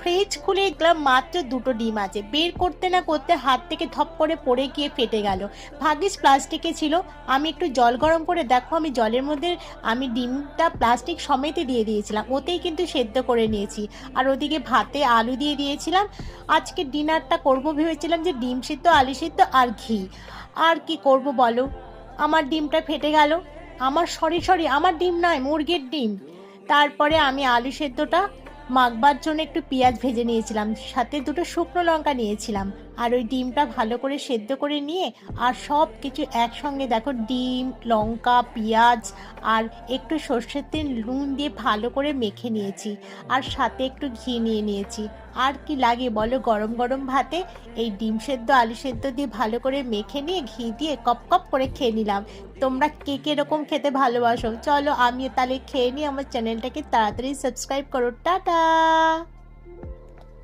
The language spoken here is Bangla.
ফ্রিজ খুলে দেখলাম মাত্র দুটো ডিম আছে। বের করতে না করতে হাত থেকে ধপ করে পড়ে গিয়ে ফেটে গেল। ভাগ্যিস প্লাস্টিকে ছিল। আমি একটু জল গরম করে দেখো আমি জলের মধ্যে আমি ডিমটা প্লাস্টিক সমেতই দিয়ে দিয়েছিলাম, ওতেই কিন্তু সেদ্ধ করে নিয়েছি। আর ওদিকে ভাতে আলু দিয়ে দিয়েছিলাম। আজকে ডিনারটা করব ভেবেছিলাম যে ডিম সিদ্ধ, আলু সিদ্ধ আর ঘি। আর কি করব বলো, আমার ডিমটা ফেটে গেল। আমার সরি সরি, আমার ডিম নয়, মুরগির ডিম। তারপরে আমি আলু সেদ্ধটা মাখবার জন্য একটু পেঁয়াজ ভেজে নিয়েছিলাম, সাথে দুটো শুকনো লঙ্কা নিয়েছিলাম। আর ওই ডিমটা ভালো করে সেদ্ধ করে নিয়ে আর সব কিছু একসঙ্গে দেখো, ডিম, লঙ্কা, পেঁয়াজ আর একটু সর্ষের তেল, নুন দিয়ে ভালো করে মেখে নিয়েছি। আর সাথে একটু ঘি নিয়ে নিয়েছি। আর কি লাগে বলো, গরম গরম ভাতে এই ডিম সেদ্ধ আলু সেদ্ধ দিয়ে ভালো করে মেখে নিয়ে ঘি দিয়ে কপ কপ করে খেয়ে নিলাম। তোমরা কে কে এরকম খেতে ভালোবাসো? চলো আমি তাহলে খেয়ে নিই। আমার চ্যানেলটাকে তাড়াতাড়ি সাবস্ক্রাইব করো। টাটা।